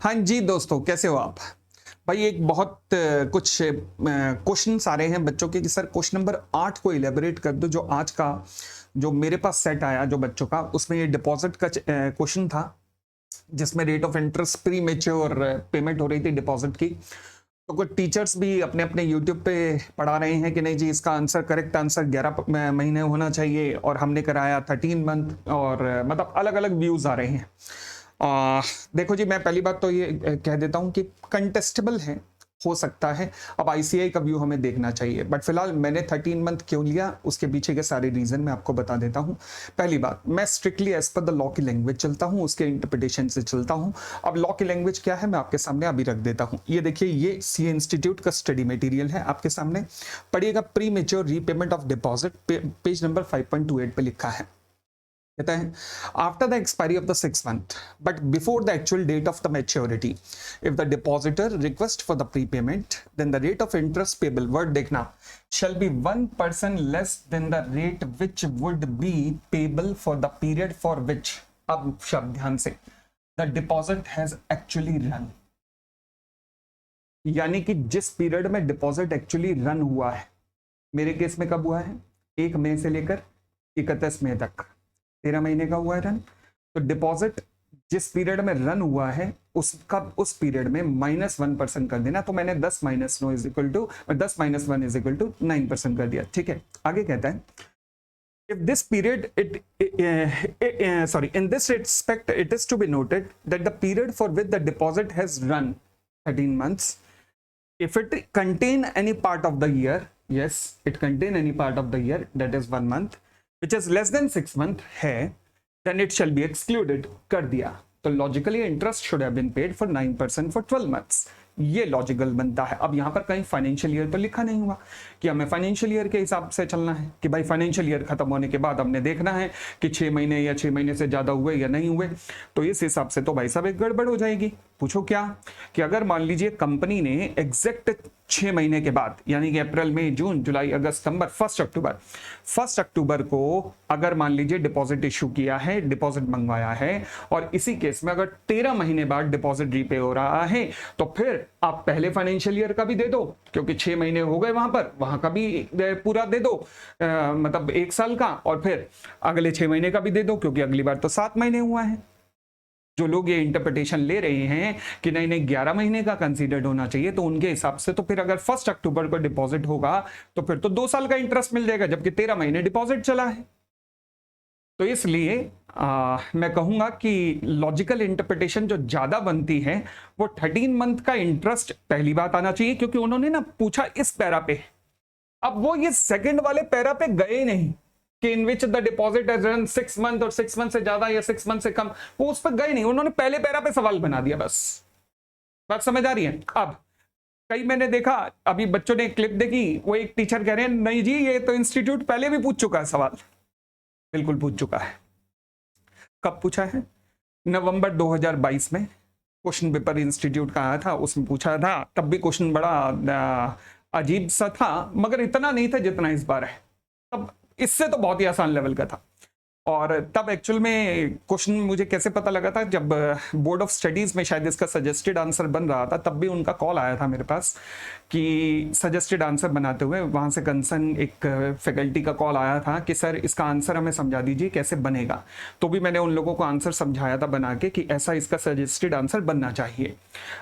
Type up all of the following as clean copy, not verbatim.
हाँ जी दोस्तों, कैसे हो आप? भाई एक बहुत कुछ क्वेश्चंस आ रहे हैं बच्चों के कि सर क्वेश्चन नंबर 8 को इलेबोरेट कर दो। जो आज का जो मेरे पास सेट आया जो बच्चों का, उसमें ये डिपॉजिट का क्वेश्चन था जिसमें rate of interest pre mature payment हो रही थी डिपॉजिट की। तो कुछ टीचर्स भी अपने अपने यूट्यूब पे पढ़ा रहे हैं कि नहीं जी इसका आंसर करेक्ट आंसर 11 महीने होना चाहिए और हमने कराया 13 मंथ, और मतलब अलग अलग व्यूज आ रहे हैं। देखो जी, मैं पहली बात तो ये कह देता हूं कि कंटेस्टेबल है, हो सकता है। अब आईसीआई का व्यू हमें देखना चाहिए, बट फिलहाल मैंने 13 मंथ क्यों लिया उसके पीछे के सारे रीजन मैं आपको बता देता हूं। पहली बात, मैं strictly as per the law की लैंग्वेज चलता हूं, उसके इंटरप्रिटेशन से चलता हूं। अब लॉ की लैंग्वेज क्या है मैं आपके सामने अभी रख देता हूं। ये देखिए, ये सीए इंस्टीट्यूट का स्टडी मटेरियल है आपके सामने, पढ़िएगा। Premature repayment of deposit, page number 5.28 पे लिखा है। कहता है after the expiry of the 6 month but before the actual date of the maturity if the depositor request for the prepayment then the rate of interest payable, word देखना, shall be 1% less than the rate which would be payable for the period for which, अब शब्द ध्यान से, the deposit has actually run, यानी कि जिस period में deposit actually run हुआ है, मेरे केस में कब हुआ है 1 मई से लेकर 31 मई तक, 13 महीने का हुआ है रन। तो डिपॉजिट जिस पीरियड में रन हुआ है उसका उस पीरियड में -1% कर देना। तो मैंने 10 minus 9 is equal to 10 minus 1 is equal to 9% कर दिया। ठीक है, आगे कहता है if this period in this respect it is to be noted that the period for which the deposit has run 13 months, if it contain any part of the year, yes it contain any part of the year, that is 1 month which is less than 6 month है, then it shall be excluded कर दिया। तो logically interest should have been paid for 9% for 12 months, ये logical बनता है। अब यहां पर कहीं फाइनेंशियल ईयर तो लिखा नहीं हुआ कि हमें फाइनेंशियल ईयर के हिसाब से चलना है कि भाई फाइनेंशियल ईयर खत्म होने के बाद हमने देखना है कि 6 महीने या 6 महीने से ज्यादा हुए या नहीं हुए। तो इस हिसाब से तो भाई साहब एक गड़बड़ हो जाएगी। पूछो क्या कि अगर मान लीजिए कंपनी ने एग्जैक्ट 6 महीने के बाद, यानी कि अप्रैल मई जून जुलाई अगस्त सितंबर, 1 अक्टूबर को अगर मान लीजिए डिपॉजिट इशू किया है, डिपॉजिट मंगवाया है, और इसी केस में अगर 13 महीने बाद डिपॉजिट रीपे हो रहा है, तो फिर आप पहले फाइनेंशियल ईयर का भी दे दो क्योंकि 6 महीने हो गए वहां का भी पूरा दे दो, मतलब 1 साल का, और फिर अगले 6 महीने का भी दे दो क्योंकि अगली बार तो 7 महीने हुआ है। जो लोग ये इंटरप्रिटेशन ले रहे हैं कि नहीं नहीं 11 महीने का कंसीडर्ड होना चाहिए, तो उनके हिसाब से तो फिर अगर 1 अक्टूबर को डिपॉजिट होगा तो फिर तो 2 साल का इंटरेस्ट मिल जाएगा, जबकि 13 महीने डिपॉजिट चला है। तो इसलिए मैं कहूंगा कि लॉजिकल इंटरप्रिटेशन जो ज्यादा बनती है वो 13 मंथ का इंटरेस्ट पहली बात आना चाहिए, क्योंकि उन्होंने ना पूछा इस पैरा पे, अब वो ये सेकंड वाले पैरा पे गए नहीं कि in which the deposit has run 6 month और 6 मंथ से ज्यादा या 6 मंथ से कम, वो उस पर गए नहीं, उन्होंने पहले पैरा पे सवाल बना दिया। बस बात समझ आ रही है? अब कई मैंने देखा, अभी बच्चों ने क्लिप देखी, वो एक टीचर कह रहे हैं नहीं जी ये तो इंस्टीट्यूट पहले भी पूछ चुका है सवाल। बिल्कुल पूछ चुका है। कब पूछा है? नवंबर 2022 में क्वेश्चन पेपर इंस्टीट्यूट का आया था, उसमें पूछा था। तब भी क्वेश्चन बड़ा अजीब सा था, मगर इतना नहीं था जितना इस बार है। तब इससे तो बहुत ही आसान लेवल का था। और तब एक्चुअल में क्वेश्चन मुझे कैसे पता लगा था, जब बोर्ड ऑफ स्टडीज में शायद इसका सजेस्टेड आंसर बन रहा था, तब भी उनका कॉल आया था मेरे पास कि सजेस्टेड आंसर बनाते हुए वहां से कंसर्न एक फैकल्टी का कॉल आया था कि सर इसका आंसर हमें समझा दीजिए कैसे बनेगा। तो भी मैंने उन लोगों को आंसर समझाया था बना के कि ऐसा इसका सजेस्टेड आंसर बनना चाहिए।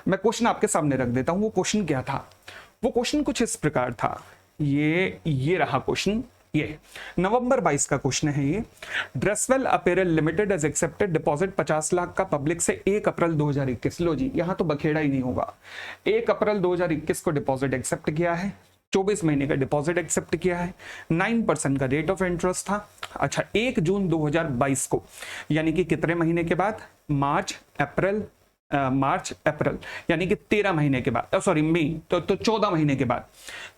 मैं क्वेश्चन आपके सामने रख देता हूँ। वो क्वेश्चन क्या था? वो क्वेश्चन कुछ इस प्रकार था, ये रहा क्वेश्चन, ये नवंबर 22 का क्वेश्चन है। ये Dresswell apparel limited has accepted deposit 50 lakh का पब्लिक से 1 अप्रैल 2021। लो जी, यहां तो बखेड़ा ही नहीं होगा। 1 अप्रैल 2021 को डिपॉजिट एक्सेप्ट किया है, 24 महीने का डिपॉजिट एक्सेप्ट किया है, 9% का रेट ऑफ इंटरेस्ट था। अच्छा, 1 जून 2022 को, यानी कि कितने महीने के बाद? मार्च अप्रैल, यानी कि 13 महीने के बाद, सॉरी मई, तो 14 महीने के बाद,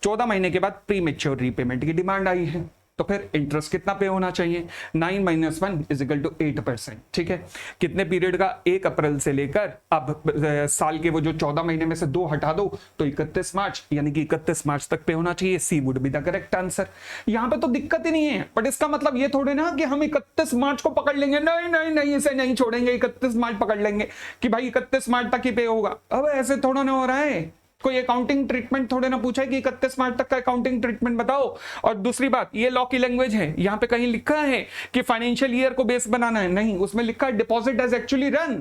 14 महीने के बाद प्री मेच्योर रीपेमेंट की डिमांड आई है। तो फिर इंटरेस्ट कितना पे होना चाहिए, 9 - 1 = 8%। ठीक है, कितने पीरियड का, 1 अप्रैल से लेकर अब साल के वो जो 14 महीने में से 2 हटा दो तो 31 मार्च, यानी कि 31 मार्च तक पे होना चाहिए। C would be the correct answer. यहां पे तो दिक्कत ही नहीं है, बट इसका मतलब ये थोड़े ना कि हम 31 मार्च को पकड़ लेंगे, नहीं नहीं नहीं इसे नहीं छोड़ेंगे, 31 मार्च पकड़ लेंगे कि भाई 31 मार्च तक ही पे होगा। अब ऐसे थोड़ा ना हो रहा है, कोई अकाउंटिंग ट्रीटमेंट थोड़े ना पूछा है कि 31 मार्च तक का अकाउंटिंग ट्रीटमेंट बताओ। और दूसरी बात, ये लॉ की लैंग्वेज है, यहां पे कहीं लिखा है कि फाइनेंशियल ईयर को बेस बनाना है, नहीं, उसमें लिखा है deposit has actually run.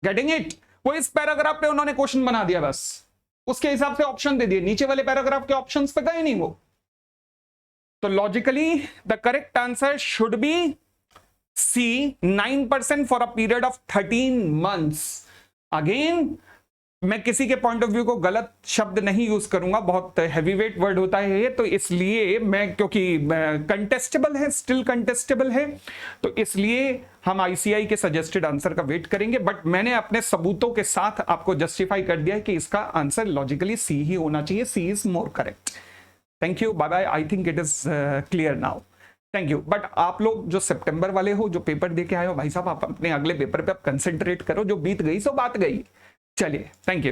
Getting it? वो इस पैराग्राफ पे उन्होंने क्वेश्चन बना दिया, बस उसके हिसाब से ऑप्शन दे दिए, नीचे वाले पैराग्राफ के ऑप्शंस पे गए नहीं वो। तो logically the correct answer should be C, 9% for a period of 13 months. Again मैं किसी के पॉइंट ऑफ व्यू को गलत शब्द नहीं यूज करूंगा, बहुत हैवीवेट वर्ड होता है ये, तो इसलिए मैं, क्योंकि कंटेस्टेबल है, स्टिल कंटेस्टेबल है, तो इसलिए हम आईसीआई के सजेस्टेड आंसर का वेट करेंगे। बट मैंने अपने सबूतों के साथ आपको जस्टिफाई कर दिया है कि इसका आंसर लॉजिकली सी ही होना चाहिए, C is more correct. Thank you, bye bye, I think it is clear now. Thank you. But आप लोग जो सितंबर वाले हो, जो पेपर दे के आए हो, भाई साहब आप अपने अगले पेपर पे आप कंसेंट्रेट करो, जो बीत गई सो बात गई। चलिए, थैंक यू।